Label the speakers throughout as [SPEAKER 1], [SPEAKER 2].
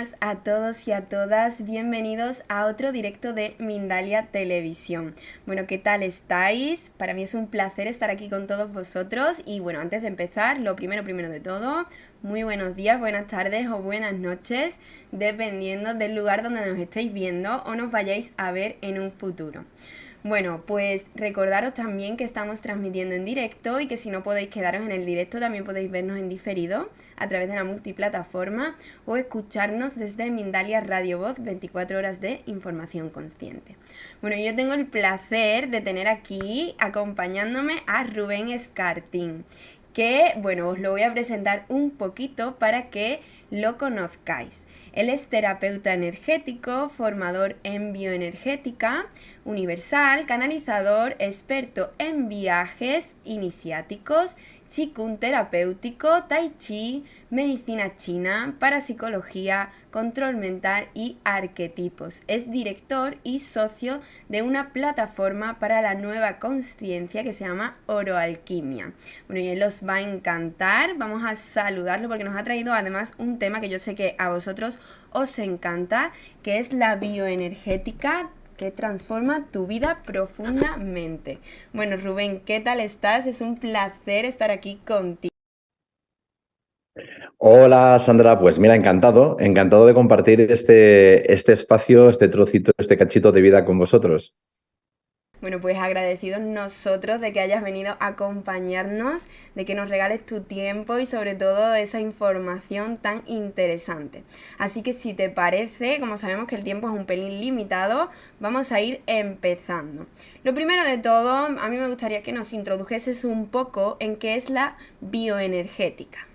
[SPEAKER 1] buenas a todos y a todas, bienvenidos a otro directo de Mindalia Televisión. Bueno, ¿qué tal estáis? Para mí es un placer estar aquí con todos vosotros y bueno, antes de empezar, lo primero de todo, muy buenos días, buenas tardes o buenas noches, dependiendo del lugar donde nos estéis viendo o nos vayáis a ver en un futuro. Bueno, pues recordaros también que estamos transmitiendo en directo y que si no podéis quedaros en el directo también podéis vernos en diferido a través de la multiplataforma o escucharnos desde Mindalia Radio Voz 24 horas de información consciente. Bueno, yo tengo el placer de tener aquí acompañándome a Rubén Escartín, que, bueno, os lo voy a presentar un poquito para que lo conozcáis. Él es terapeuta energético, formador en bioenergética universal, canalizador, experto en viajes iniciáticos, Qigong terapéutico, Tai Chi, medicina china, parapsicología, control mental y arquetipos. Es director y socio de una plataforma para la nueva conciencia que se llama Oroalquimia. Bueno, y él os va a encantar. Vamos a saludarlo porque nos ha traído además un tema que yo sé que a vosotros os encanta, que es la bioenergética que transforma tu vida profundamente. Bueno, Rubén, ¿qué tal estás? Es un placer estar aquí contigo.
[SPEAKER 2] Hola Sandra, pues mira, encantado de compartir este espacio, este trocito, este cachito de vida con vosotros.
[SPEAKER 1] Bueno, pues agradecidos nosotros de que hayas venido a acompañarnos, de que nos regales tu tiempo y sobre todo esa información tan interesante. Así que si te parece, como sabemos que el tiempo es un pelín limitado, vamos a ir empezando. Lo primero de todo, a mí me gustaría que nos introdujeses un poco en qué es la bioenergética.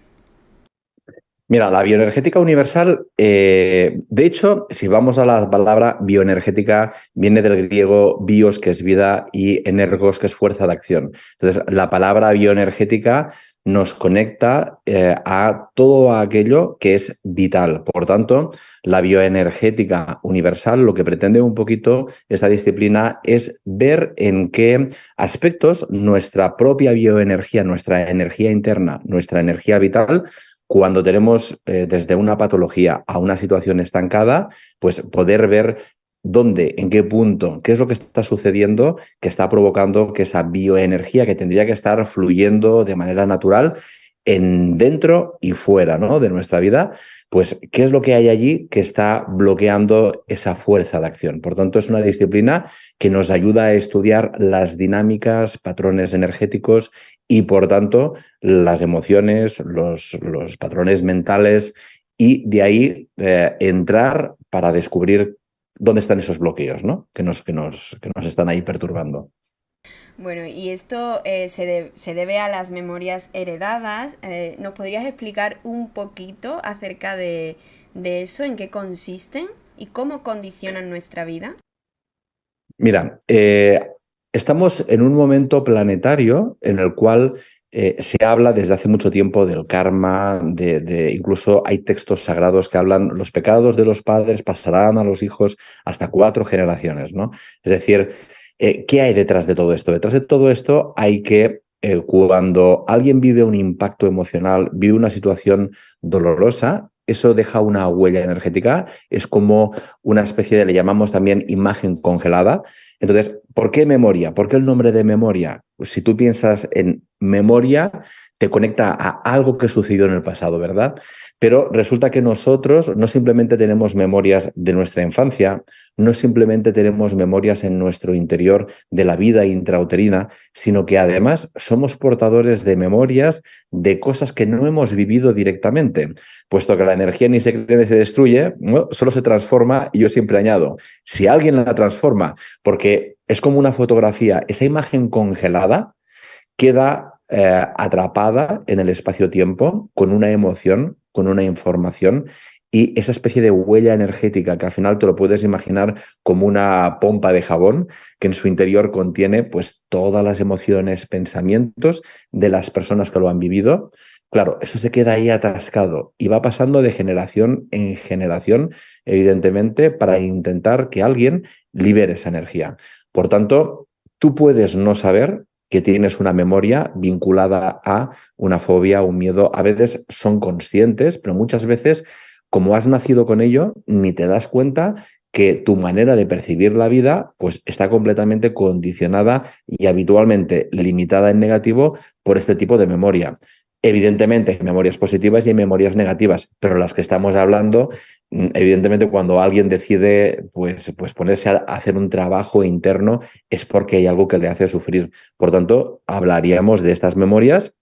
[SPEAKER 2] Mira, la bioenergética universal, de hecho, si vamos a la palabra bioenergética, viene del griego bios, que es vida, y energos, que es fuerza de acción. Entonces, la palabra bioenergética nos conecta a todo aquello que es vital. Por tanto, la bioenergética universal, lo que pretende un poquito esta disciplina es ver en qué aspectos nuestra propia bioenergía, nuestra energía interna, nuestra energía vital, cuando tenemos desde una patología a una situación estancada, pues poder ver dónde, en qué punto, qué es lo que está sucediendo que está provocando que esa bioenergía que tendría que estar fluyendo de manera natural en dentro y fuera, ¿no?, de nuestra vida, pues qué es lo que hay allí que está bloqueando esa fuerza de acción. Por tanto, es una disciplina que nos ayuda a estudiar las dinámicas, patrones energéticos y, por tanto, las emociones, los patrones mentales, y de ahí entrar para descubrir dónde están esos bloqueos, ¿no?, que nos están ahí perturbando.
[SPEAKER 1] Bueno, y esto se debe a las memorias heredadas. ¿Nos podrías explicar un poquito acerca de eso, en qué consisten y cómo condicionan nuestra vida?
[SPEAKER 2] Mira, estamos en un momento planetario en el cual se habla desde hace mucho tiempo del karma, incluso hay textos sagrados que hablan, los pecados de los padres pasarán a los hijos hasta 4 generaciones, ¿no? Es decir, ¿qué hay detrás de todo esto? Detrás de todo esto hay que, cuando alguien vive un impacto emocional, vive una situación dolorosa, eso deja una huella energética, es como una especie de, le llamamos también imagen congelada. Entonces, ¿por qué memoria? ¿Por qué el nombre de memoria? Pues si tú piensas en memoria, te conecta a algo que sucedió en el pasado, ¿verdad? Pero resulta que nosotros no simplemente tenemos memorias de nuestra infancia, no simplemente tenemos memorias en nuestro interior de la vida intrauterina, sino que además somos portadores de memorias de cosas que no hemos vivido directamente, puesto que la energía ni se crea ni se destruye, ¿no?, solo se transforma, y yo siempre añado, si alguien la transforma, porque es como una fotografía, esa imagen congelada queda atrapada en el espacio-tiempo con una emoción, con una información, y esa especie de huella energética que al final te lo puedes imaginar como una pompa de jabón que en su interior contiene pues todas las emociones, pensamientos de las personas que lo han vivido. Claro, eso se queda ahí atascado y va pasando de generación en generación, evidentemente, para intentar que alguien libere esa energía. Por tanto, tú puedes no saber que tienes una memoria vinculada a una fobia, un miedo. A veces son conscientes, pero muchas veces como has nacido con ello, ni te das cuenta que tu manera de percibir la vida pues está completamente condicionada y habitualmente limitada en negativo por este tipo de memoria. Evidentemente hay memorias positivas y hay memorias negativas, pero las que estamos hablando, evidentemente cuando alguien decide pues ponerse a hacer un trabajo interno es porque hay algo que le hace sufrir. Por tanto, hablaríamos de estas memorias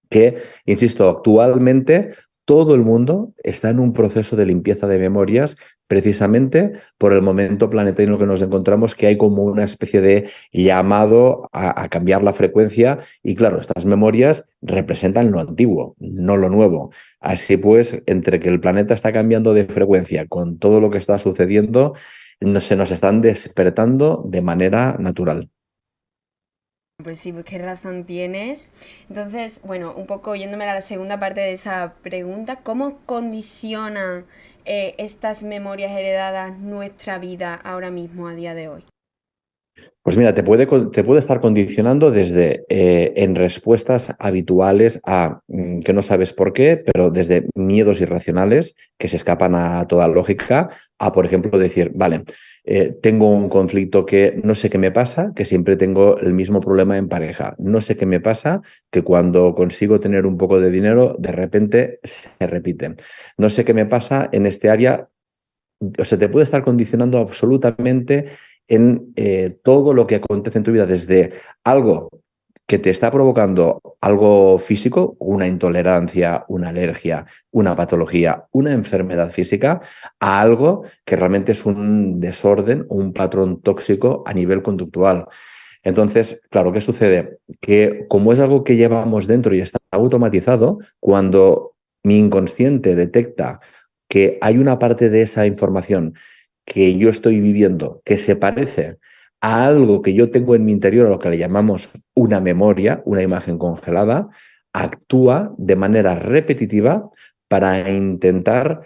[SPEAKER 2] que, insisto, actualmente todo el mundo está en un proceso de limpieza de memorias precisamente por el momento planetario en el que nos encontramos, que hay como una especie de llamado a cambiar la frecuencia y claro, estas memorias representan lo antiguo, no lo nuevo. Así pues, entre que el planeta está cambiando de frecuencia con todo lo que está sucediendo, se nos están despertando de manera natural.
[SPEAKER 1] Pues sí, pues qué razón tienes. Entonces, bueno, un poco yéndome a la segunda parte de esa pregunta, ¿cómo condicionan estas memorias heredadas nuestra vida ahora mismo, a día de hoy?
[SPEAKER 2] Pues mira, te puede estar condicionando desde en respuestas habituales a que no sabes por qué, pero desde miedos irracionales que se escapan a toda lógica, a, por ejemplo, decir, vale, tengo un conflicto que no sé qué me pasa, que siempre tengo el mismo problema en pareja. No sé qué me pasa, que cuando consigo tener un poco de dinero, de repente se repite. No sé qué me pasa en este área, o sea, te puede estar condicionando absolutamente en todo lo que acontece en tu vida, desde algo que te está provocando algo físico, una intolerancia, una alergia, una patología, una enfermedad física, a algo que realmente es un desorden, un patrón tóxico a nivel conductual. Entonces, claro, ¿qué sucede? Que como es algo que llevamos dentro y está automatizado, cuando mi inconsciente detecta que hay una parte de esa información que yo estoy viviendo que se parece a algo que yo tengo en mi interior, a lo que le llamamos una memoria, una imagen congelada, actúa de manera repetitiva para intentar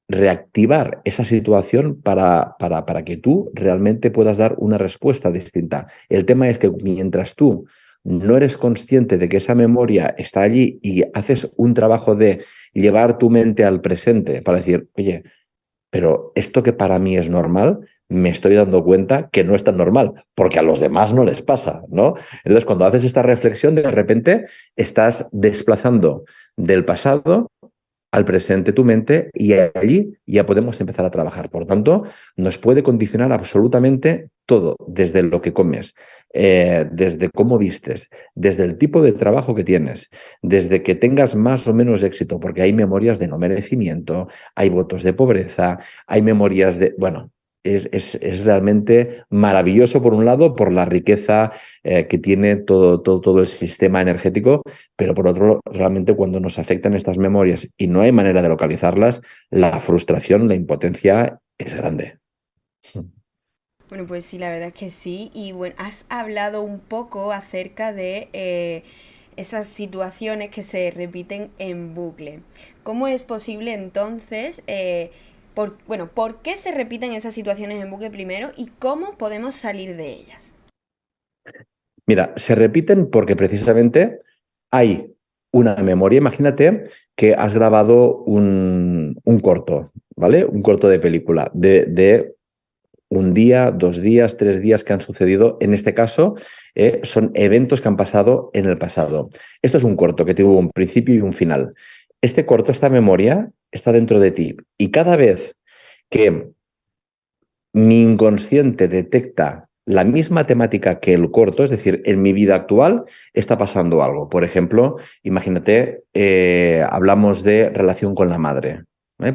[SPEAKER 2] reactivar esa situación para que tú realmente puedas dar una respuesta distinta. El tema es que mientras tú no eres consciente de que esa memoria está allí y haces un trabajo de llevar tu mente al presente para decir, oye, pero esto que para mí es normal, me estoy dando cuenta que no es tan normal, porque a los demás no les pasa, ¿no? Entonces, cuando haces esta reflexión, de repente estás desplazando del pasado al presente tu mente y allí ya podemos empezar a trabajar. Por tanto, nos puede condicionar absolutamente todo, desde lo que comes, desde cómo vistes, desde el tipo de trabajo que tienes, desde que tengas más o menos éxito, porque hay memorias de no merecimiento, hay votos de pobreza, hay memorias de, bueno, es realmente maravilloso por un lado, por la riqueza que tiene todo el sistema energético, pero por otro, realmente cuando nos afectan estas memorias y no hay manera de localizarlas, la frustración, la impotencia es grande.
[SPEAKER 1] Bueno, pues sí, la verdad es que sí. Y bueno, has hablado un poco acerca de esas situaciones que se repiten en bucle. ¿Cómo es posible entonces, bueno, por qué se repiten esas situaciones en bucle primero y cómo podemos salir de ellas?
[SPEAKER 2] Mira, se repiten porque precisamente hay una memoria. Imagínate que has grabado un corto, ¿vale? Un corto de película de un día, 2 días, 3 días que han sucedido. En este caso, son eventos que han pasado en el pasado. Esto es un corto que tuvo un principio y un final. Este corto, esta memoria, está dentro de ti. Y cada vez que mi inconsciente detecta la misma temática que el corto, es decir, en mi vida actual está pasando algo. Por ejemplo, imagínate, hablamos de relación con la madre.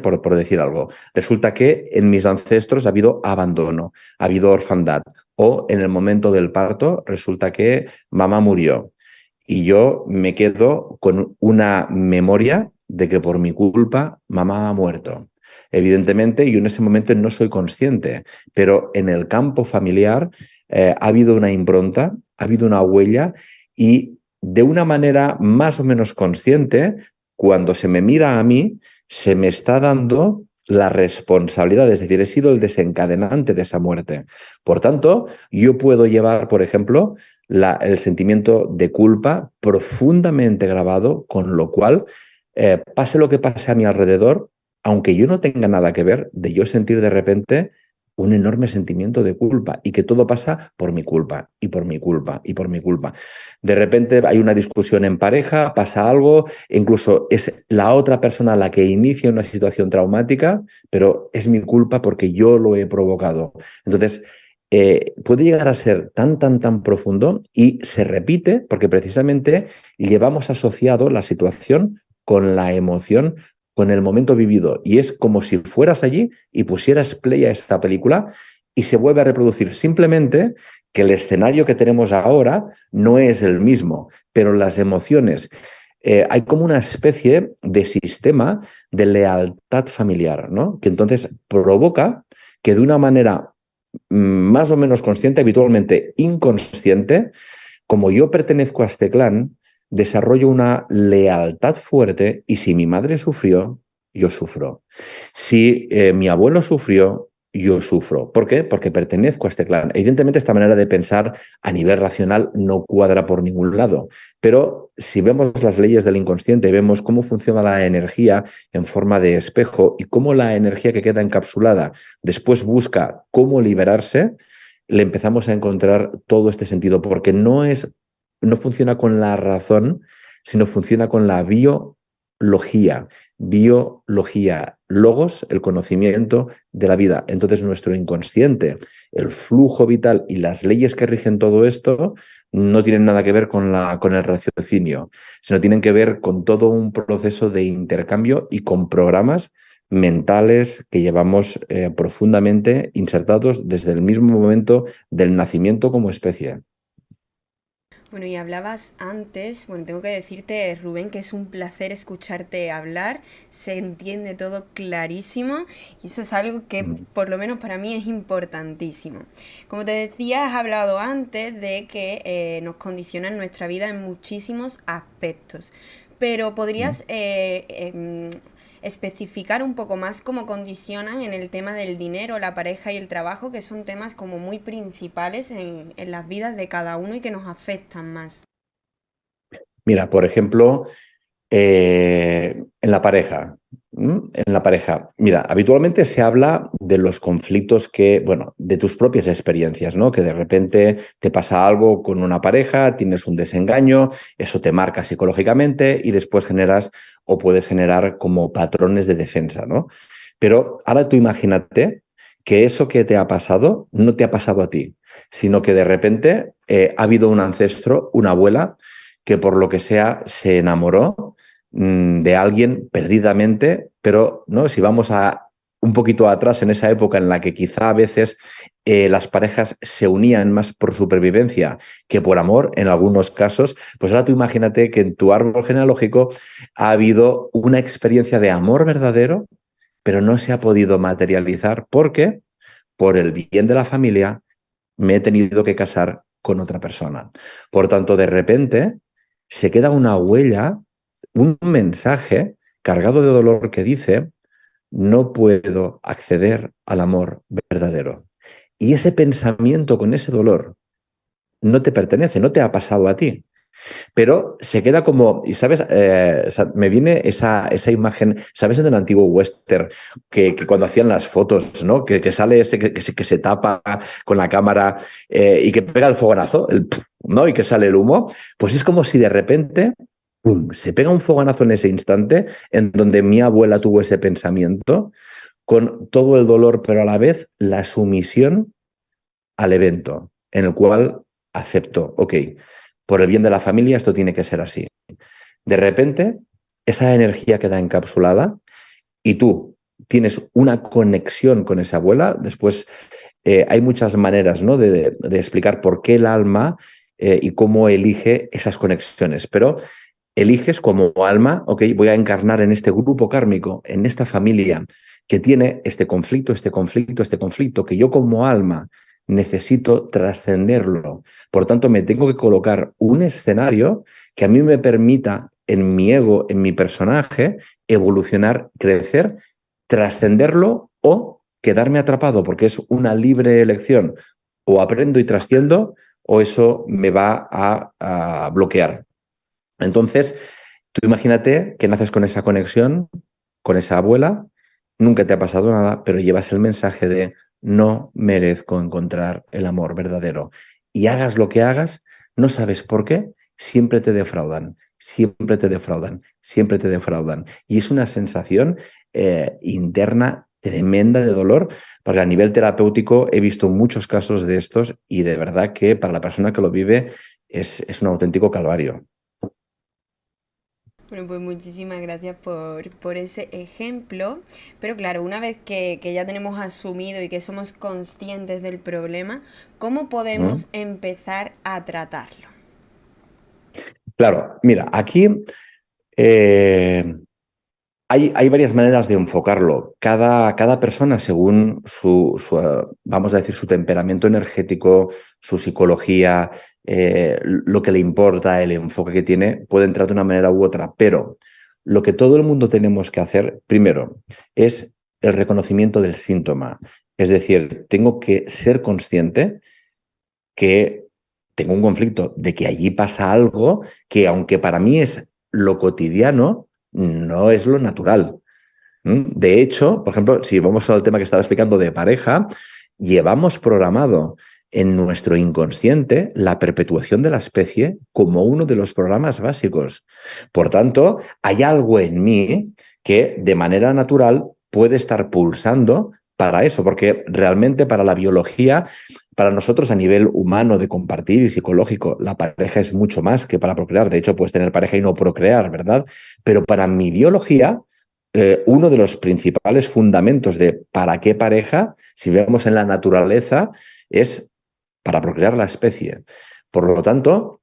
[SPEAKER 2] Por decir algo. Resulta que en mis ancestros ha habido abandono, ha habido orfandad, o en el momento del parto resulta que mamá murió y yo me quedo con una memoria de que por mi culpa mamá ha muerto. Evidentemente, yo en ese momento no soy consciente, pero en el campo familiar ha habido una impronta, ha habido una huella y de una manera más o menos consciente, cuando se me mira a mí, se me está dando la responsabilidad, es decir, he sido el desencadenante de esa muerte. Por tanto, yo puedo llevar, por ejemplo, el sentimiento de culpa profundamente grabado, con lo cual pase lo que pase a mi alrededor, aunque yo no tenga nada que ver, de yo sentir de repente un enorme sentimiento de culpa y que todo pasa por mi culpa y por mi culpa y por mi culpa. De repente hay una discusión en pareja, pasa algo, incluso es la otra persona la que inicia una situación traumática, pero es mi culpa porque yo lo he provocado. Entonces, puede llegar a ser tan, tan, tan profundo y se repite porque precisamente llevamos asociado la situación con la emoción, con el momento vivido. Y es como si fueras allí y pusieras play a esta película y se vuelve a reproducir. Simplemente que el escenario que tenemos ahora no es el mismo, pero las emociones, hay como una especie de sistema de lealtad familiar, ¿no? Que entonces provoca que de una manera más o menos consciente, habitualmente inconsciente, como yo pertenezco a este clan, desarrollo una lealtad fuerte y si mi madre sufrió, yo sufro. Si mi abuelo sufrió, yo sufro. ¿Por qué? Porque pertenezco a este clan. Evidentemente, esta manera de pensar a nivel racional no cuadra por ningún lado, pero si vemos las leyes del inconsciente, vemos cómo funciona la energía en forma de espejo y cómo la energía que queda encapsulada después busca cómo liberarse, le empezamos a encontrar todo este sentido, porque no funciona con la razón, sino funciona con la biología. Biología, logos, el conocimiento de la vida. Entonces, nuestro inconsciente, el flujo vital y las leyes que rigen todo esto no tienen nada que ver con el raciocinio, sino tienen que ver con todo un proceso de intercambio y con programas mentales que llevamos profundamente insertados desde el mismo momento del nacimiento como especie.
[SPEAKER 1] Bueno, y hablabas antes, bueno, tengo que decirte, Rubén, que es un placer escucharte hablar, se entiende todo clarísimo y eso es algo que
[SPEAKER 2] Mm.
[SPEAKER 1] por lo menos para mí es importantísimo. Como te decía, has hablado antes de que nos condicionan nuestra vida en muchísimos aspectos, pero
[SPEAKER 2] Mm.
[SPEAKER 1] podrías especificar un poco más cómo condicionan en el tema del dinero, la pareja y el trabajo, que son temas como muy principales en las vidas de cada uno y que nos afectan más.
[SPEAKER 2] Mira, por ejemplo, en la pareja. En la pareja. Mira, habitualmente se habla de los conflictos que, bueno, de tus propias experiencias, ¿no? Que de repente te pasa algo con una pareja, tienes un desengaño, eso te marca psicológicamente y después generas o puedes generar como patrones de defensa, ¿no? Pero ahora tú imagínate que eso que te ha pasado no te ha pasado a ti, sino que de repente ha habido un ancestro, una abuela, que por lo que sea se enamoró de alguien perdidamente, pero ¿no? Si vamos a un poquito atrás en esa época en la que quizá a veces las parejas se unían más por supervivencia que por amor, en algunos casos, pues ahora tú imagínate que en tu árbol genealógico ha habido una experiencia de amor verdadero, pero no se ha podido materializar porque por el bien de la familia me he tenido que casar con otra persona. Por tanto, de repente se queda una huella, un mensaje cargado de dolor que dice, no puedo acceder al amor verdadero. Y ese pensamiento con ese dolor no te pertenece, no te ha pasado a ti. Pero se queda como, y sabes, o sea, me viene esa imagen, ¿sabes? En el antiguo western, que cuando hacían las fotos, ¿no? Que sale ese que se tapa con la cámara y que pega el fogonazo, ¿no? Y que sale el humo. Pues es como si de repente, ¡pum!, se pega un fogonazo en ese instante en donde mi abuela tuvo ese pensamiento con todo el dolor, pero a la vez la sumisión al evento, en el cual acepto, ok, por el bien de la familia esto tiene que ser así. De repente, esa energía queda encapsulada y tú tienes una conexión con esa abuela. Después hay muchas maneras, ¿no? de explicar por qué el alma y cómo elige esas conexiones, pero eliges como alma, ok, voy a encarnar en este grupo kármico, en esta familia que tiene este conflicto, este conflicto, este conflicto, que yo como alma necesito trascenderlo. Por tanto, me tengo que colocar un escenario que a mí me permita, en mi ego, en mi personaje, evolucionar, crecer, trascenderlo o quedarme atrapado, porque es una libre elección. O aprendo y trasciendo, o eso me va a bloquear. Entonces, Tú imagínate que naces con esa conexión, con esa abuela, nunca te ha pasado nada, pero llevas el mensaje de no merezco encontrar el amor verdadero. Y hagas lo que hagas, no sabes por qué, siempre te defraudan, siempre te defraudan, siempre te defraudan. Y es una sensación interna tremenda de dolor, porque a nivel terapéutico he visto muchos casos de estos y de verdad que para la persona que lo vive es un auténtico calvario.
[SPEAKER 1] Bueno, pues muchísimas gracias por ese ejemplo. Pero claro, una vez que ya tenemos asumido y que somos conscientes del problema, ¿cómo
[SPEAKER 2] ¿Mm?
[SPEAKER 1] podemos empezar a tratarlo?
[SPEAKER 2] Claro, mira, aquí eh, hay varias maneras de enfocarlo. Cada persona, según vamos a decir, su temperamento energético, su psicología, lo que le importa, el enfoque que tiene, puede entrar de una manera u otra. Pero lo que todo el mundo tenemos que hacer, primero, es el reconocimiento del síntoma. Es decir, tengo que ser consciente que tengo un conflicto, de que allí pasa algo que, aunque para mí es lo cotidiano, no es lo natural. De hecho, por ejemplo, si vamos al tema que estaba explicando de pareja, llevamos programado en nuestro inconsciente la perpetuación de la especie como uno de los programas básicos. Por tanto, hay algo en mí que de manera natural puede estar pulsando para eso, porque realmente para la biología, para nosotros a nivel humano de compartir y psicológico, la pareja es mucho más que para procrear. De hecho, puedes tener pareja y no procrear, ¿verdad? Pero para mi biología, uno de los principales fundamentos de para qué pareja, si vemos en la naturaleza, es para procrear la especie. Por lo tanto,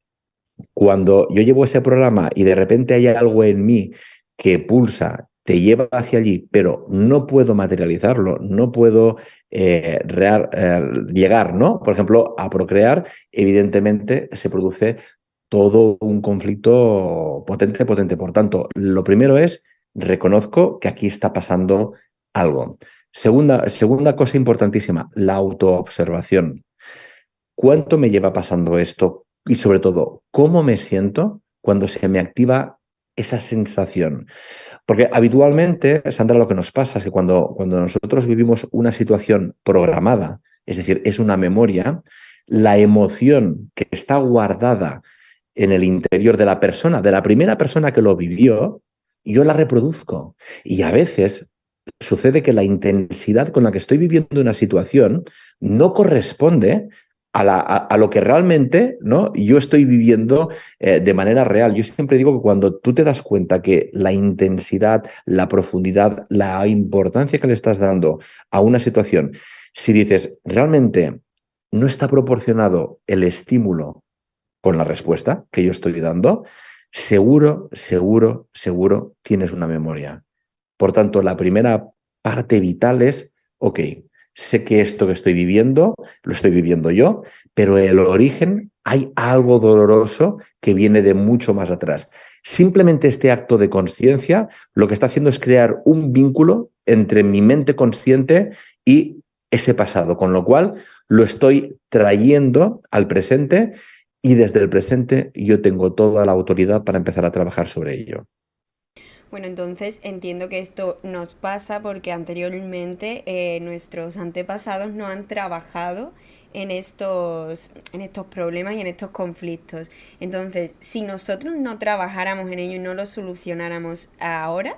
[SPEAKER 2] cuando yo llevo ese programa y de repente hay algo en mí que pulsa, te lleva hacia allí, pero no puedo materializarlo, no puedo llegar, ¿no? Por ejemplo, a procrear, evidentemente se produce todo un conflicto potente, potente. Por tanto, lo primero es, reconozco que aquí está pasando algo. Segunda cosa importantísima, la autoobservación. ¿Cuánto me lleva pasando esto? Y sobre todo, ¿cómo me siento cuando se me activa esa sensación? Porque habitualmente, Sandra, lo que nos pasa es que cuando nosotros vivimos una situación programada, es decir, es una memoria, la emoción que está guardada en el interior de la persona, de la primera persona que lo vivió, yo la reproduzco. Y a veces sucede que la intensidad con la que estoy viviendo una situación no corresponde a lo que realmente, ¿no?, yo estoy viviendo de manera real. Yo siempre digo que cuando tú te das cuenta que la intensidad, la profundidad, la importancia que le estás dando a una situación, si dices, realmente no está proporcionado el estímulo con la respuesta que yo estoy dando, seguro, seguro, seguro tienes una memoria. Por tanto, la primera parte vital es, ok, sé que esto que estoy viviendo, lo estoy viviendo yo, pero el origen, hay algo doloroso que viene de mucho más atrás. Simplemente este acto de conciencia lo que está haciendo es crear un vínculo entre mi mente consciente y ese pasado, con lo cual lo estoy trayendo al presente y desde el presente yo tengo toda la autoridad para empezar a trabajar sobre ello.
[SPEAKER 1] Bueno, entonces entiendo que esto nos pasa porque anteriormente nuestros antepasados no han trabajado en estos problemas y en estos conflictos. Entonces, si nosotros no trabajáramos en ello y no lo solucionáramos ahora,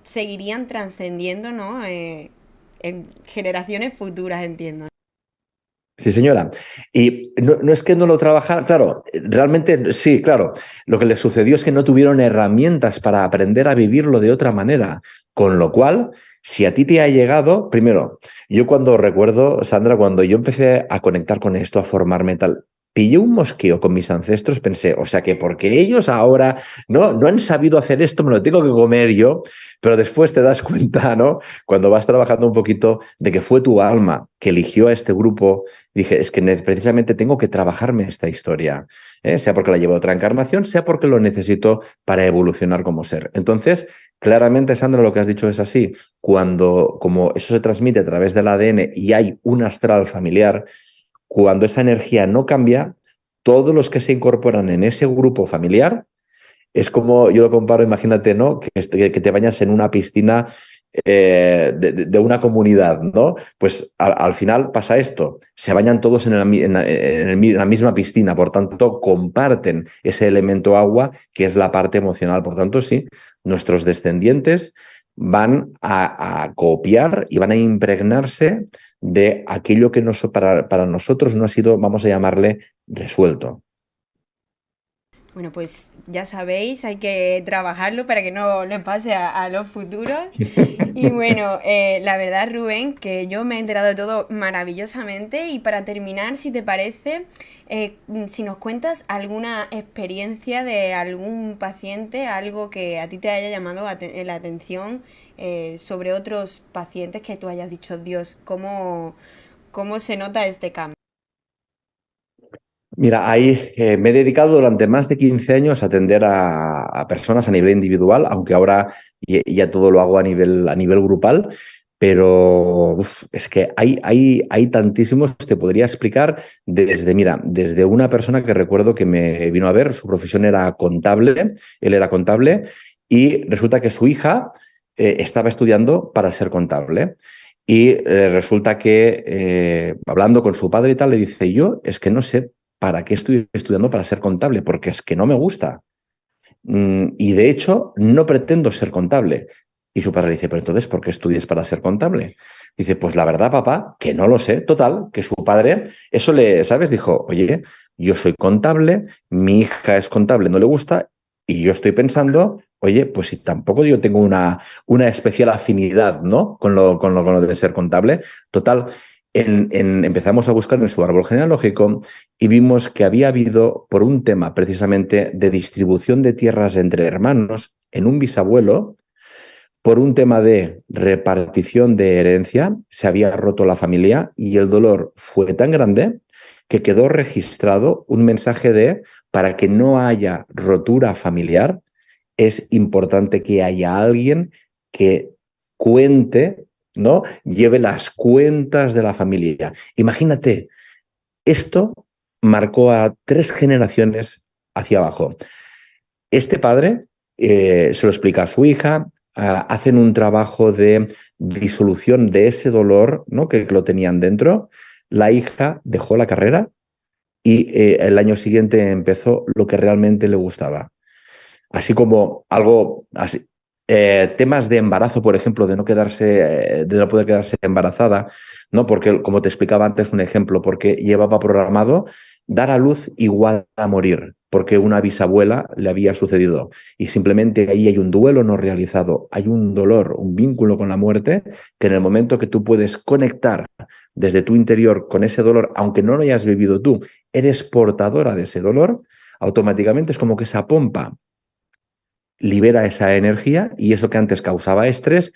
[SPEAKER 1] seguirían trascendiendo, ¿no? En generaciones futuras, entiendo.
[SPEAKER 2] Sí, señora. Y no es que no lo trabajaran, claro, realmente sí, claro. Lo que les sucedió es que no tuvieron herramientas para aprender a vivirlo de otra manera. Con lo cual, si a ti te ha llegado, primero, yo cuando recuerdo, Sandra, cuando yo empecé a conectar con esto, a formarme tal, pillé un mosqueo con mis ancestros, pensé, o sea que porque ellos ahora no han sabido hacer esto, me lo tengo que comer yo, pero después te das cuenta, ¿no? Cuando vas trabajando un poquito de que fue tu alma que eligió a este grupo. Dije, es que precisamente tengo que trabajarme esta historia, sea porque la llevo a otra encarnación, sea porque lo necesito para evolucionar como ser. Entonces, claramente, Sandra, lo que has dicho es así. Cuando, como eso se transmite a través del ADN y hay un astral familiar, cuando esa energía no cambia, todos los que se incorporan en ese grupo familiar Es como, yo lo comparo, imagínate, ¿no? Que te bañas en una piscina de una comunidad, ¿no? Pues al final pasa esto, se bañan todos en la misma piscina, por tanto comparten ese elemento agua que es la parte emocional. Por tanto, sí, nuestros descendientes van a copiar y van a impregnarse de aquello que para nosotros no ha sido, vamos a llamarle, resuelto.
[SPEAKER 1] Bueno, pues ya sabéis, hay que trabajarlo para que no le pase a los futuros. Y bueno, la verdad, Rubén, que yo me he enterado de todo maravillosamente. Y para terminar, si te parece, si nos cuentas alguna experiencia de algún paciente, algo que a ti te haya llamado la atención sobre otros pacientes que tú hayas dicho, Dios, cómo se nota este cambio.
[SPEAKER 2] Mira, ahí me he dedicado durante más de 15 años a atender a personas a nivel individual, aunque ahora ya todo lo hago a nivel grupal, pero es que hay tantísimos, te podría explicar mira, desde una persona que recuerdo que me vino a ver, su profesión era contable, él era contable, y resulta que su hija estaba estudiando para ser contable. Y resulta que hablando con su padre y tal, le dice, yo es que no sé ¿para qué estoy estudiando para ser contable? Porque es que no me gusta. Y de hecho, no pretendo ser contable. Y su padre le dice, pero entonces, ¿por qué estudias para ser contable? Dice, pues la verdad, papá, que no lo sé. Total, que su padre, eso le, ¿sabes? Dijo, oye, yo soy contable, mi hija es contable, no le gusta, y yo estoy pensando, oye, pues si tampoco yo tengo una especial afinidad, ¿no? Con lo de ser contable. Total, empezamos a buscar en su árbol genealógico y vimos que había habido, por un tema precisamente de distribución de tierras entre hermanos en un bisabuelo, por un tema de repartición de herencia, se había roto la familia y el dolor fue tan grande que quedó registrado un mensaje de, para que no haya rotura familiar, es importante que haya alguien que cuente, ¿no? Lleve las cuentas de la familia. Imagínate, esto marcó a 3 generaciones hacia abajo. Este padre se lo explica a su hija, hacen un trabajo de disolución de ese dolor, ¿no? Que lo tenían dentro. La hija dejó la carrera y el año siguiente empezó lo que realmente le gustaba. Así como algo así. Temas de embarazo, por ejemplo, de no poder quedarse embarazada, ¿no? Porque, como te explicaba antes, un ejemplo, porque llevaba programado dar a luz igual a morir, porque una bisabuela le había sucedido. Y simplemente ahí hay un duelo no realizado, hay un dolor, un vínculo con la muerte, que en el momento que tú puedes conectar desde tu interior con ese dolor, aunque no lo hayas vivido tú, eres portadora de ese dolor, automáticamente es como que esa pompa libera esa energía y eso que antes causaba estrés,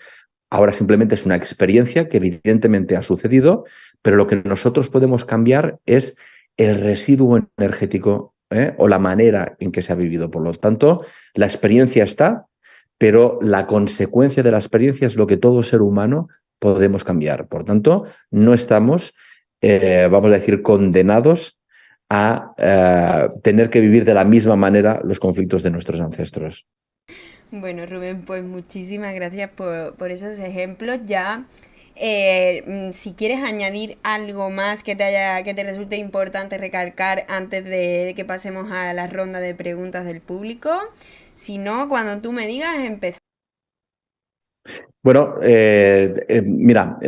[SPEAKER 2] ahora simplemente es una experiencia que evidentemente ha sucedido, pero lo que nosotros podemos cambiar es el residuo energético, o la manera en que se ha vivido. Por lo tanto, la experiencia está, pero la consecuencia de la experiencia es lo que todo ser humano podemos cambiar. Por tanto, no estamos, vamos a decir, condenados a tener que vivir de la misma manera los conflictos de nuestros ancestros.
[SPEAKER 1] Bueno, Rubén, pues muchísimas gracias por esos ejemplos. Ya, si quieres añadir algo más que te resulte importante recalcar antes de que pasemos a la ronda de preguntas del público. Si no, cuando tú me digas, empezamos.
[SPEAKER 2] Bueno, mira,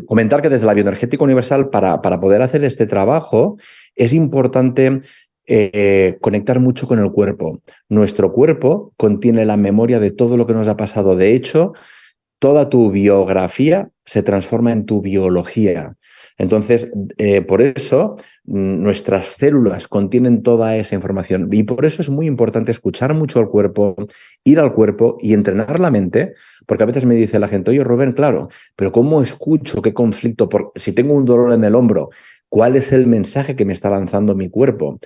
[SPEAKER 2] comentar que desde la bioenergética universal, para poder hacer este trabajo, es importante conectar mucho con el cuerpo. Nuestro cuerpo contiene la memoria de todo lo que nos ha pasado. De hecho, toda tu biografía se transforma en tu biología. Entonces, por eso nuestras células contienen toda esa información y por eso es muy importante escuchar mucho al cuerpo, ir al cuerpo y entrenar la mente, porque a veces me dice la gente, oye Rubén, claro, pero ¿cómo escucho? ¿Qué conflicto? Si tengo un dolor en el hombro, ¿cuál es el mensaje que me está lanzando mi cuerpo?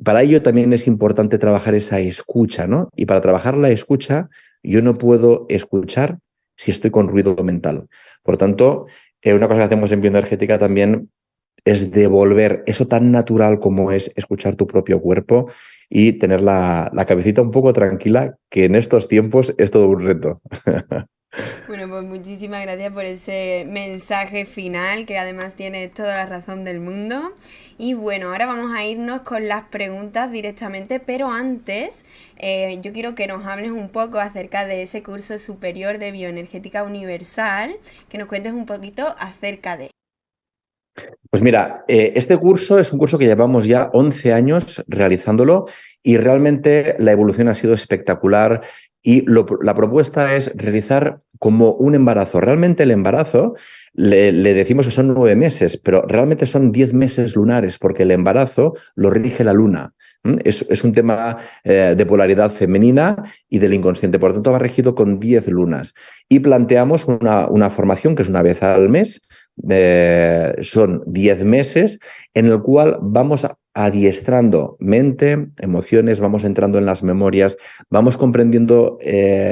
[SPEAKER 2] Para ello también es importante trabajar esa escucha, ¿no? Y para trabajar la escucha, yo no puedo escuchar si estoy con ruido mental. Por tanto, una cosa que hacemos en bioenergética también es devolver eso tan natural como es escuchar tu propio cuerpo y tener la cabecita un poco tranquila, que en estos tiempos es todo un reto.
[SPEAKER 1] Bueno, pues muchísimas gracias por ese mensaje final que además tiene toda la razón del mundo. Y bueno, ahora vamos a irnos con las preguntas directamente, pero antes yo quiero que nos hables un poco acerca de ese curso superior de bioenergética universal, que nos cuentes un poquito acerca de.
[SPEAKER 2] Pues mira, este curso es un curso que llevamos ya 11 años realizándolo y realmente la evolución ha sido espectacular y la propuesta es realizar como un embarazo. Realmente el embarazo le decimos que son 9 meses, pero realmente son 10 meses lunares porque el embarazo lo rige la luna. Es un tema de polaridad femenina y del inconsciente, por lo tanto va regido con 10 lunas. Y planteamos una formación que es una vez al mes. Son 10 meses en el cual vamos adiestrando mente, emociones, vamos entrando en las memorias, vamos comprendiendo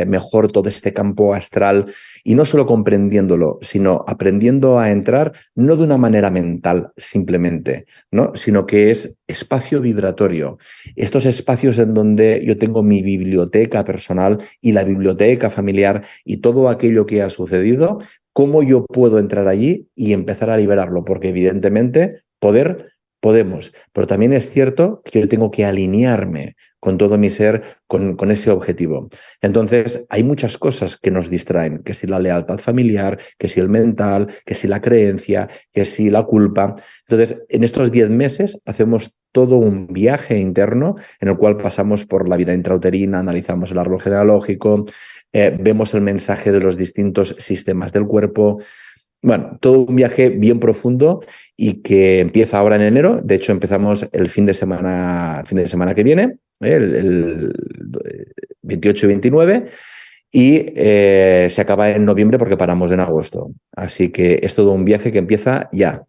[SPEAKER 2] mejor todo este campo astral y no solo comprendiéndolo, sino aprendiendo a entrar no de una manera mental simplemente, ¿no? Sino que es espacio vibratorio. Estos espacios en donde yo tengo mi biblioteca personal y la biblioteca familiar y todo aquello que ha sucedido, cómo yo puedo entrar allí y empezar a liberarlo, porque evidentemente podemos, pero también es cierto que yo tengo que alinearme con todo mi ser, con ese objetivo. Entonces, hay muchas cosas que nos distraen, que si la lealtad familiar, que si el mental, que si la creencia, que si la culpa. Entonces, en estos 10 meses hacemos todo un viaje interno en el cual pasamos por la vida intrauterina, analizamos el árbol genealógico, vemos el mensaje de los distintos sistemas del cuerpo. Bueno, todo un viaje bien profundo y que empieza ahora en enero. De hecho, empezamos el fin de semana que viene, el 28 y 29, y se acaba en noviembre porque paramos en agosto. Así que es todo un viaje que empieza ya.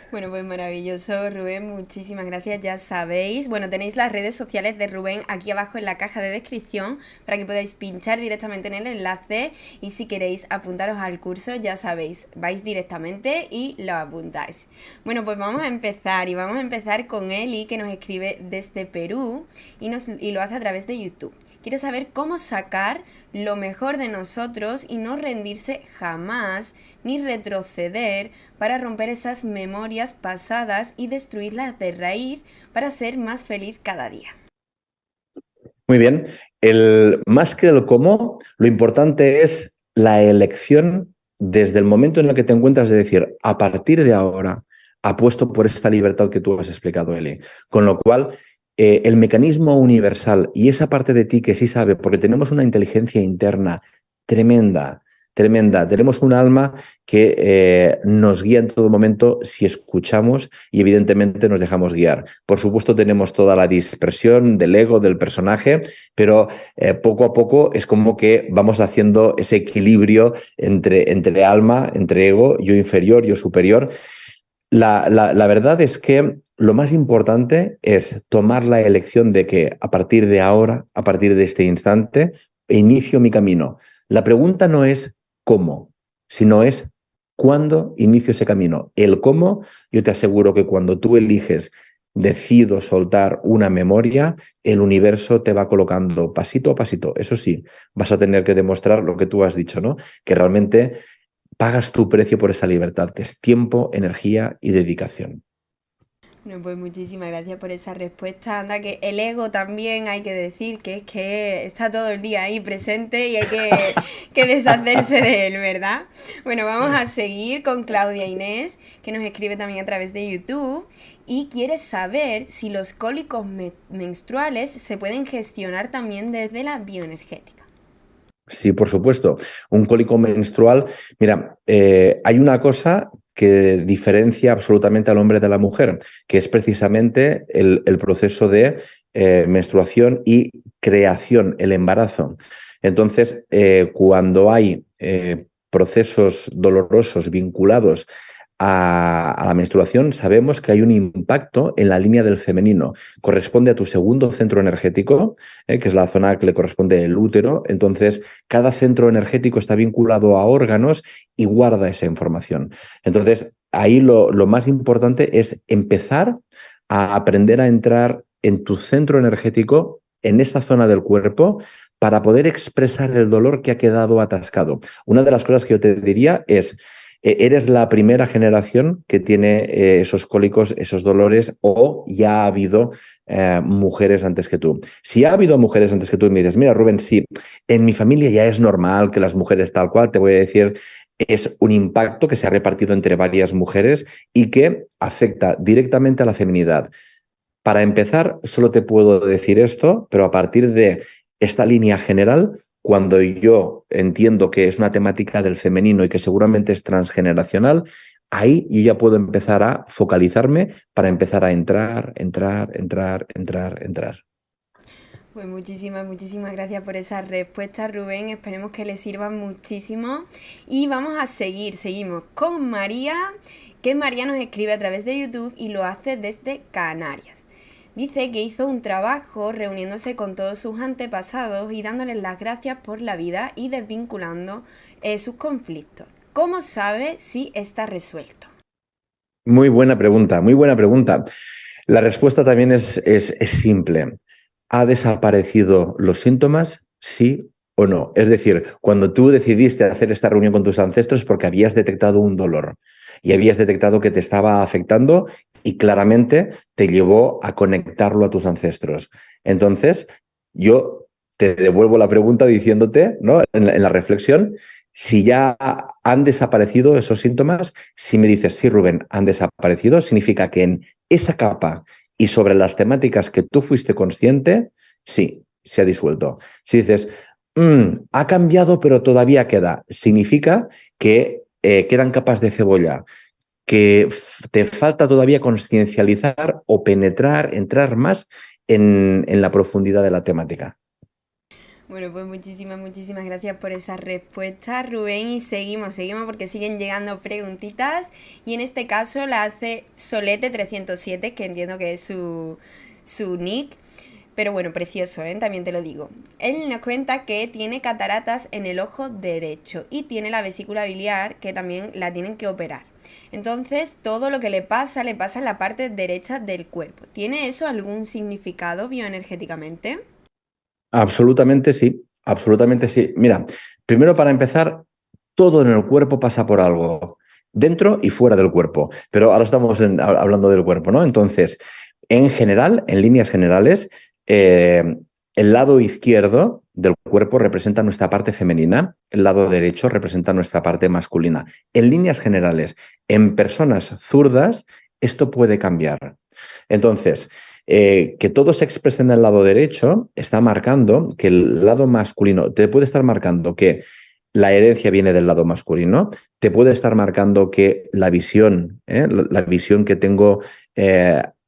[SPEAKER 1] Bueno, pues maravilloso, Rubén, muchísimas gracias, ya sabéis. Bueno, tenéis las redes sociales de Rubén aquí abajo en la caja de descripción para que podáis pinchar directamente en el enlace y si queréis apuntaros al curso, ya sabéis, vais directamente y lo apuntáis. Bueno, pues vamos a empezar y vamos a empezar con Eli, que nos escribe desde Perú y lo hace a través de YouTube. Quiere saber cómo sacar lo mejor de nosotros y no rendirse jamás ni retroceder para romper esas memorias pasadas y destruirlas de raíz para ser más feliz cada día.
[SPEAKER 2] Muy bien. Más que el cómo, lo importante es la elección desde el momento en el que te encuentras de decir, a partir de ahora, apuesto por esta libertad que tú has explicado, Eli. Con lo cual, el mecanismo universal y esa parte de ti que sí sabe, porque tenemos una inteligencia interna tremenda, tremenda. Tenemos un alma que nos guía en todo momento si escuchamos y evidentemente nos dejamos guiar. Por supuesto tenemos toda la dispersión del ego, del personaje, pero poco a poco es como que vamos haciendo ese equilibrio entre alma, entre ego, yo inferior, yo superior. La verdad es que lo más importante es tomar la elección de que a partir de ahora, a partir de este instante, inicio mi camino. La pregunta no es cómo, sino es cuándo inicio ese camino. El cómo, yo te aseguro que cuando tú eliges, decido soltar una memoria, el universo te va colocando pasito a pasito. Eso sí, vas a tener que demostrar lo que tú has dicho, ¿no? Que realmente pagas tu precio por esa libertad, que es tiempo, energía y dedicación.
[SPEAKER 1] Bueno, pues muchísimas gracias por esa respuesta. Anda, que el ego también hay que decir que es que está todo el día ahí presente y hay que deshacerse de él, ¿verdad? Bueno, vamos a seguir con Claudia Inés, que nos escribe también a través de YouTube y quiere saber si los cólicos menstruales se pueden gestionar también desde la bioenergética.
[SPEAKER 2] Sí, por supuesto. Un cólico menstrual, mira, hay una cosa que diferencia absolutamente al hombre de la mujer, que es precisamente el proceso de menstruación y creación, el embarazo. Entonces, cuando hay procesos dolorosos vinculados a la menstruación, sabemos que hay un impacto en la línea del femenino. Corresponde a tu segundo centro energético, que es la zona que le corresponde el útero. Entonces, cada centro energético está vinculado a órganos y guarda esa información. Entonces, ahí lo más importante es empezar a aprender a entrar en tu centro energético, en esa zona del cuerpo, para poder expresar el dolor que ha quedado atascado. Una de las cosas que yo te diría es, eres la primera generación que tiene esos cólicos, esos dolores, o ya ha habido mujeres antes que tú. Si ha habido mujeres antes que tú y me dices, mira, Rubén, sí, en mi familia ya es normal que las mujeres tal cual, te voy a decir, es un impacto que se ha repartido entre varias mujeres y que afecta directamente a la feminidad. Para empezar, solo te puedo decir esto, pero a partir de esta línea general, cuando yo entiendo que es una temática del femenino y que seguramente es transgeneracional, ahí yo ya puedo empezar a focalizarme para empezar a entrar.
[SPEAKER 1] Pues muchísimas gracias por esa respuesta, Rubén. Esperemos que les sirvan muchísimo. Y vamos a seguimos con María, que María nos escribe a través de YouTube y lo hace desde Canarias. Dice que hizo un trabajo reuniéndose con todos sus antepasados y dándoles las gracias por la vida y desvinculando sus conflictos. ¿Cómo sabe si está resuelto?
[SPEAKER 2] Muy buena pregunta, muy buena pregunta. La respuesta también es simple. ¿Ha desaparecido los síntomas? Sí o no. Es decir, cuando tú decidiste hacer esta reunión con tus ancestros es porque habías detectado un dolor y habías detectado que te estaba afectando y claramente te llevó a conectarlo a tus ancestros. Entonces, yo te devuelvo la pregunta diciéndote, ¿no? En la reflexión, si ya han desaparecido esos síntomas. Si me dices, sí, Rubén, han desaparecido, significa que en esa capa y sobre las temáticas que tú fuiste consciente, sí, se ha disuelto. Si dices, ha cambiado, pero todavía queda, significa que quedan capas de cebolla, que te falta todavía conciencializar o penetrar, entrar más en la profundidad de la temática.
[SPEAKER 1] Bueno, pues muchísimas gracias por esa respuesta, Rubén. Y seguimos porque siguen llegando preguntitas. Y en este caso la hace Solete307, que entiendo que es su nick. Pero bueno, precioso, ¿eh? También te lo digo. Él nos cuenta que tiene cataratas en el ojo derecho y tiene la vesícula biliar, que también la tienen que operar. Entonces, todo lo que le pasa en la parte derecha del cuerpo. ¿Tiene eso algún significado bioenergéticamente?
[SPEAKER 2] Absolutamente sí, absolutamente sí. Mira, primero para empezar, todo en el cuerpo pasa por algo, dentro y fuera del cuerpo. Pero ahora estamos hablando del cuerpo, ¿no? Entonces, en general, en líneas generales, el lado izquierdo del cuerpo representa nuestra parte femenina, el lado derecho representa nuestra parte masculina. En líneas generales, en personas zurdas, esto puede cambiar. Entonces, que todo se exprese en el lado derecho está marcando que el lado masculino, te puede estar marcando que la herencia viene del lado masculino, te puede estar marcando que la visión que tengo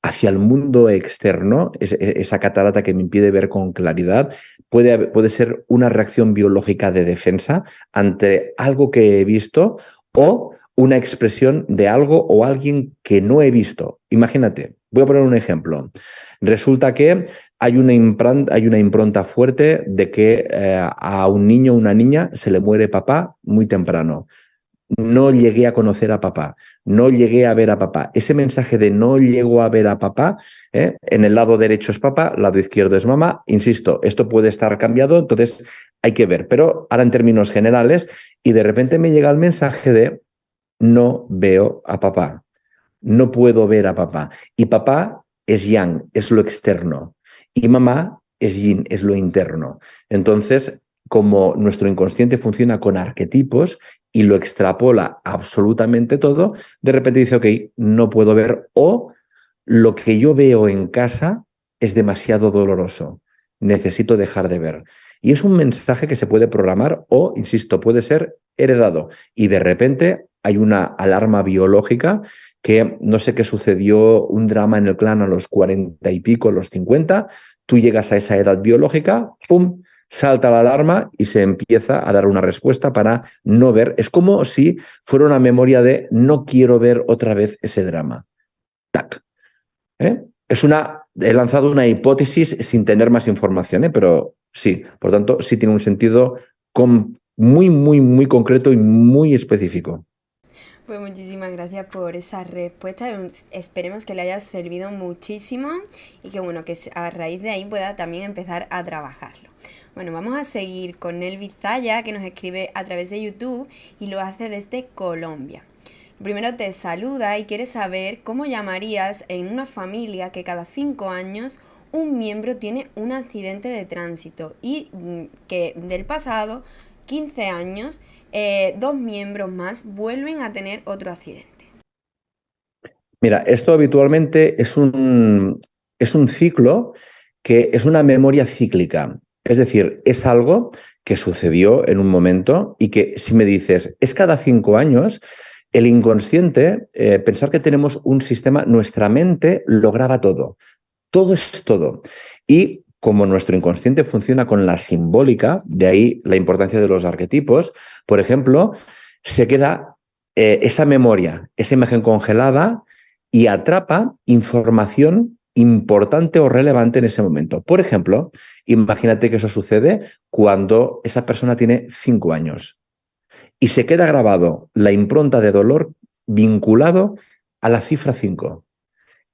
[SPEAKER 2] hacia el mundo externo, esa catarata que me impide ver con claridad, puede ser una reacción biológica de defensa ante algo que he visto o una expresión de algo o alguien que no he visto. Imagínate, voy a poner un ejemplo. Resulta que hay una impronta fuerte de que a un niño o una niña se le muere papá muy temprano. No llegué a conocer a papá, no llegué a ver a papá. Ese mensaje de no llego a ver a papá, en el lado derecho es papá, lado izquierdo es mamá. Insisto, esto puede estar cambiado, entonces hay que ver. Pero ahora en términos generales, y de repente me llega el mensaje de no veo a papá, no puedo ver a papá. Y papá es yang, es lo externo. Y mamá es yin, es lo interno. Entonces, como nuestro inconsciente funciona con arquetipos y lo extrapola absolutamente todo, de repente dice, ok, no puedo ver, o lo que yo veo en casa es demasiado doloroso, necesito dejar de ver. Y es un mensaje que se puede programar o, insisto, puede ser heredado. Y de repente hay una alarma biológica que no sé qué sucedió, un drama en el clan a los 40 y pico, los 50, tú llegas a esa edad biológica, ¡pum!, salta la alarma y se empieza a dar una respuesta para no ver. Es como si fuera una memoria de no quiero ver otra vez ese drama. ¡Tac! He lanzado una hipótesis sin tener más información, pero sí, por tanto, sí tiene un sentido muy concreto y muy específico.
[SPEAKER 1] Pues muchísimas gracias por esa respuesta. Esperemos que le haya servido muchísimo y que bueno, que a raíz de ahí pueda también empezar a trabajarlo. Bueno, vamos a seguir con Elvis Zaya, que nos escribe a través de YouTube y lo hace desde Colombia. Primero te saluda y quiere saber cómo llamarías en una familia que cada 5 años un miembro tiene un accidente de tránsito y que del pasado 15 años 2 miembros más vuelven a tener otro accidente.
[SPEAKER 2] Mira, esto habitualmente es un ciclo que es una memoria cíclica. Es decir, es algo que sucedió en un momento y que si me dices, es cada 5 años, el inconsciente, pensar que tenemos un sistema, nuestra mente lo graba todo. Todo es todo. Y como nuestro inconsciente funciona con la simbólica, de ahí la importancia de los arquetipos, por ejemplo, se queda esa memoria, esa imagen congelada y atrapa información importante o relevante en ese momento. Por ejemplo, imagínate que eso sucede cuando esa persona tiene 5 años y se queda grabado la impronta de dolor vinculado a la cifra 5.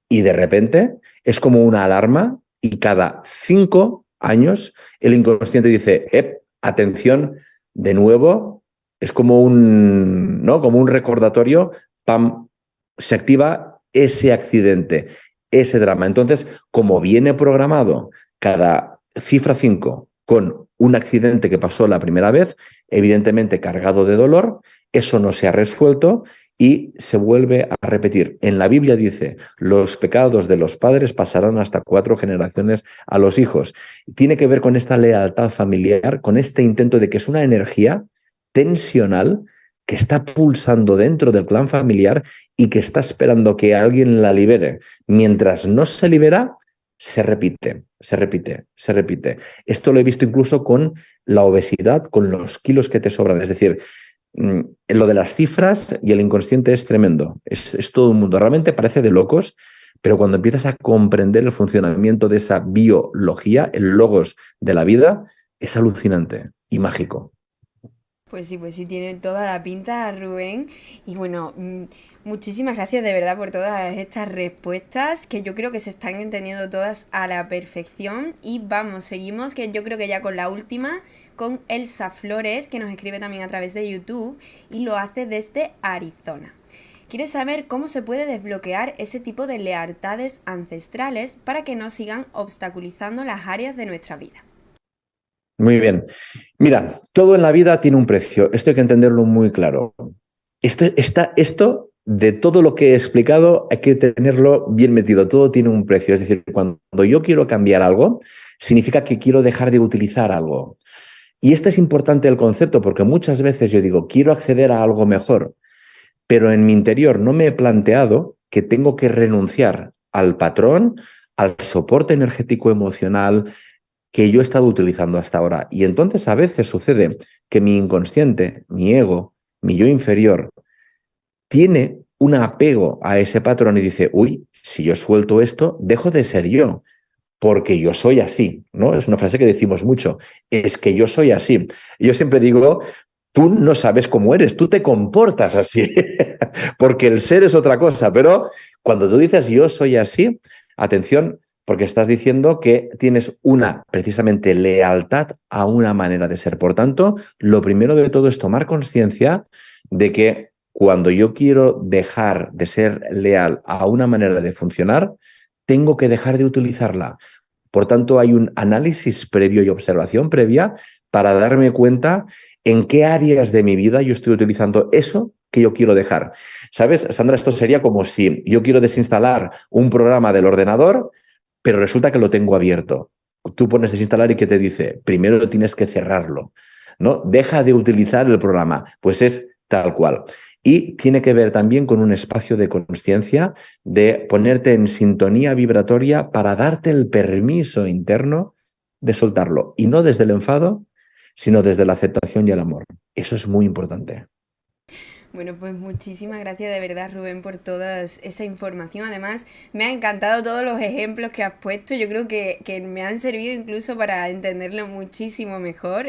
[SPEAKER 2] Y de repente es como una alarma y cada 5 años el inconsciente dice, atención, de nuevo, es como ¿no? Como un recordatorio, pam, se activa ese accidente, ese drama. Entonces, como viene programado cada cifra 5 con un accidente que pasó la primera vez, evidentemente cargado de dolor, eso no se ha resuelto y se vuelve a repetir. En la Biblia dice, los pecados de los padres pasarán hasta 4 generaciones a los hijos. Tiene que ver con esta lealtad familiar, con este intento de que es una energía tensional que está pulsando dentro del clan familiar y que está esperando que alguien la libere. Mientras no se libera, se repite, se repite, se repite. Esto lo he visto incluso con la obesidad, con los kilos que te sobran. Es decir, lo de las cifras y el inconsciente es tremendo. Es todo un mundo. Realmente parece de locos, pero cuando empiezas a comprender el funcionamiento de esa biología, el logos de la vida, es alucinante y mágico.
[SPEAKER 1] Pues sí, tiene toda la pinta, Rubén. Y bueno, muchísimas gracias de verdad por todas estas respuestas, que yo creo que se están entendiendo todas a la perfección. Y vamos, seguimos, que yo creo que ya con la última, con Elsa Flores, que nos escribe también a través de YouTube y lo hace desde Arizona. Quiere saber cómo se puede desbloquear ese tipo de lealtades ancestrales para que no sigan obstaculizando las áreas de nuestra vida.
[SPEAKER 2] Muy bien. Mira, todo en la vida tiene un precio. Esto hay que entenderlo muy claro. Esto de todo lo que he explicado, hay que tenerlo bien metido. Todo tiene un precio. Es decir, cuando yo quiero cambiar algo, significa que quiero dejar de utilizar algo. Y este es importante el concepto porque muchas veces yo digo, quiero acceder a algo mejor, pero en mi interior no me he planteado que tengo que renunciar al patrón, al soporte energético emocional que yo he estado utilizando hasta ahora. Y entonces a veces sucede que mi inconsciente, mi ego, mi yo inferior, tiene un apego a ese patrón y dice, uy, si yo suelto esto, dejo de ser yo, porque yo soy así, ¿no? Es una frase que decimos mucho, es que yo soy así. Yo siempre digo, tú no sabes cómo eres, tú te comportas así, porque el ser es otra cosa, pero cuando tú dices yo soy así, atención, porque estás diciendo que tienes una, precisamente, lealtad a una manera de ser. Por tanto, lo primero de todo es tomar conciencia de que cuando yo quiero dejar de ser leal a una manera de funcionar, tengo que dejar de utilizarla. Por tanto, hay un análisis previo y observación previa para darme cuenta en qué áreas de mi vida yo estoy utilizando eso que yo quiero dejar. ¿Sabes, Sandra? Esto sería como si yo quiero desinstalar un programa del ordenador, pero resulta que lo tengo abierto. Tú pones desinstalar y ¿qué te dice? Primero tienes que cerrarlo, ¿no? Deja de utilizar el programa. Pues es tal cual. Y tiene que ver también con un espacio de consciencia, de ponerte en sintonía vibratoria para darte el permiso interno de soltarlo. Y no desde el enfado, sino desde la aceptación y el amor. Eso es muy importante.
[SPEAKER 1] Bueno, pues muchísimas gracias de verdad, Rubén, por toda esa información. Además, me han encantado todos los ejemplos que has puesto. Yo creo que me han servido incluso para entenderlo muchísimo mejor.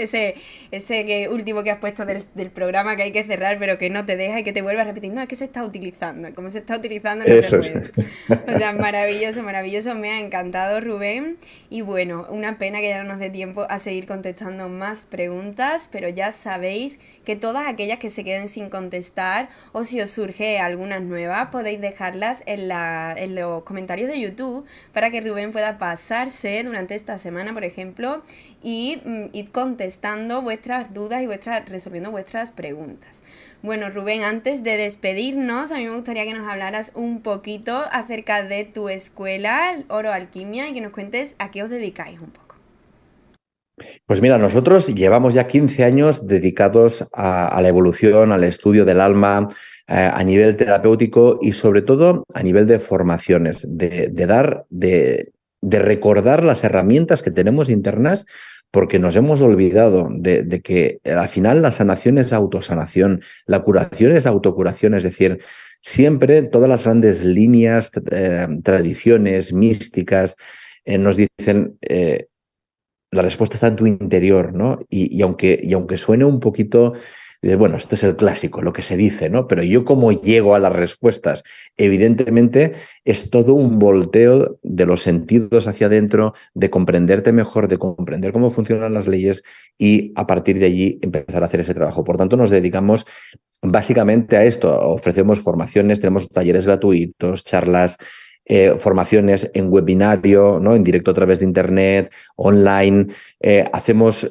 [SPEAKER 1] Último que has puesto del programa que hay que cerrar, pero que no te deja y que te vuelve a repetir. No, es que se está utilizando. Como se está utilizando, no se
[SPEAKER 2] Eso es.
[SPEAKER 1] puede. O sea, maravilloso, maravilloso. Me ha encantado, Rubén. Y bueno, una pena que ya no nos dé tiempo a seguir contestando más preguntas, pero ya sabéis que todas aquellas que se queden sin contestar o si os surge algunas nuevas, podéis dejarlas en los comentarios de YouTube para que Rubén pueda pasarse durante esta semana, por ejemplo, y ir contestando vuestras dudas y resolviendo vuestras preguntas. Bueno, Rubén, antes de despedirnos, a mí me gustaría que nos hablaras un poquito acerca de tu escuela, Oro Alquimia, y que nos cuentes a qué os dedicáis un poco.
[SPEAKER 2] Pues mira, nosotros llevamos ya 15 años dedicados a la evolución, al estudio del alma, a nivel terapéutico y sobre todo a nivel de formaciones, de recordar las herramientas que tenemos internas porque nos hemos olvidado de que al final la sanación es autosanación, la curación es autocuración, es decir, siempre todas las grandes líneas, tradiciones místicas nos dicen la respuesta está en tu interior, ¿no? Y aunque suene un poquito, dices, bueno, esto es el clásico, lo que se dice, ¿no? Pero yo cómo llego a las respuestas, evidentemente es todo un volteo de los sentidos hacia adentro, de comprenderte mejor, de comprender cómo funcionan las leyes y a partir de allí empezar a hacer ese trabajo. Por tanto, nos dedicamos básicamente a esto. Ofrecemos formaciones, tenemos talleres gratuitos, charlas, formaciones en webinario, ¿no? En directo a través de internet, online. Hacemos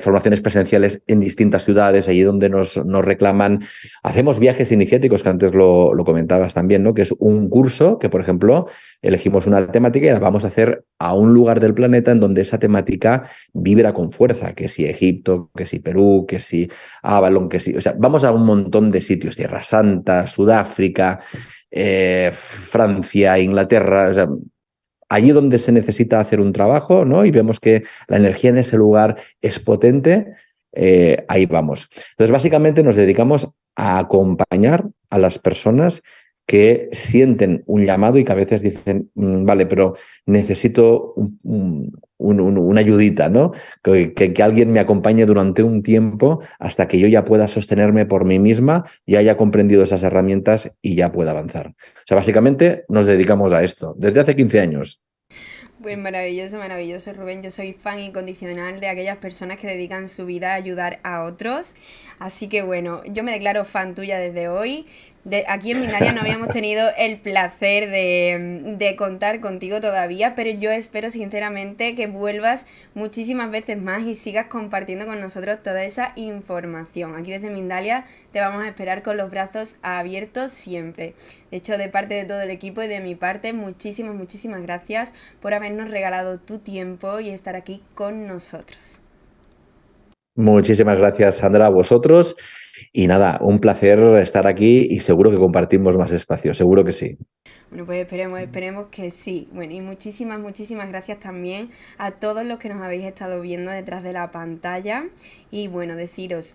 [SPEAKER 2] formaciones presenciales en distintas ciudades, allí donde nos reclaman. Hacemos viajes iniciáticos, que antes lo comentabas también, ¿no? Que es un curso que, por ejemplo, elegimos una temática y la vamos a hacer a un lugar del planeta en donde esa temática vibra con fuerza, que si Egipto, que si Perú, que si Avalon, que si... O sea, vamos a un montón de sitios, Tierra Santa, Sudáfrica, Francia, Inglaterra, o sea, allí donde se necesita hacer un trabajo, ¿no? Y vemos que la energía en ese lugar es potente, ahí vamos. Entonces, básicamente nos dedicamos a acompañar a las personas que sienten un llamado y que a veces dicen, vale, pero necesito una ayudita, ¿no? Que alguien me acompañe durante un tiempo hasta que yo ya pueda sostenerme por mí misma, ya haya comprendido esas herramientas y ya pueda avanzar. O sea, básicamente nos dedicamos a esto desde hace 15 años.
[SPEAKER 1] Pues maravilloso, maravilloso, Rubén. Yo soy fan incondicional de aquellas personas que dedican su vida a ayudar a otros. Así que bueno, yo me declaro fan tuya desde hoy. Aquí en Mindalia no habíamos tenido el placer de contar contigo todavía, pero yo espero sinceramente que vuelvas muchísimas veces más y sigas compartiendo con nosotros toda esa información. Aquí desde Mindalia te vamos a esperar con los brazos abiertos siempre. De hecho, de parte de todo el equipo y de mi parte, muchísimas, muchísimas gracias por habernos regalado tu tiempo y estar aquí con nosotros.
[SPEAKER 2] Muchísimas gracias, Sandra, a vosotros. Y nada, un placer estar aquí y seguro que compartimos más espacio, seguro que sí.
[SPEAKER 1] Bueno, pues esperemos que sí. Bueno, y muchísimas, muchísimas gracias también a todos los que nos habéis estado viendo detrás de la pantalla. Y bueno,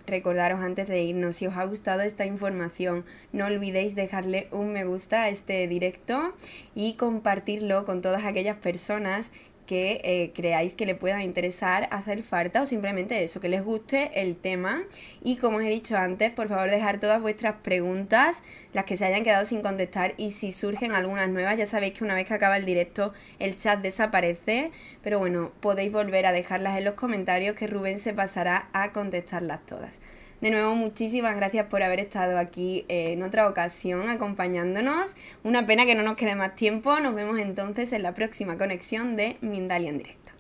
[SPEAKER 1] recordaros antes de irnos, si os ha gustado esta información, no olvidéis dejarle un me gusta a este directo y compartirlo con todas aquellas personas que creáis que le pueda interesar hacer falta o simplemente eso, que les guste el tema. Y como os he dicho antes, por favor dejar todas vuestras preguntas, las que se hayan quedado sin contestar, y si surgen algunas nuevas, ya sabéis que una vez que acaba el directo el chat desaparece, pero bueno, podéis volver a dejarlas en los comentarios que Rubén se pasará a contestarlas todas. De nuevo, muchísimas gracias por haber estado aquí en otra ocasión acompañándonos. Una pena que no nos quede más tiempo. Nos vemos entonces en la próxima conexión de Mindalia en directo.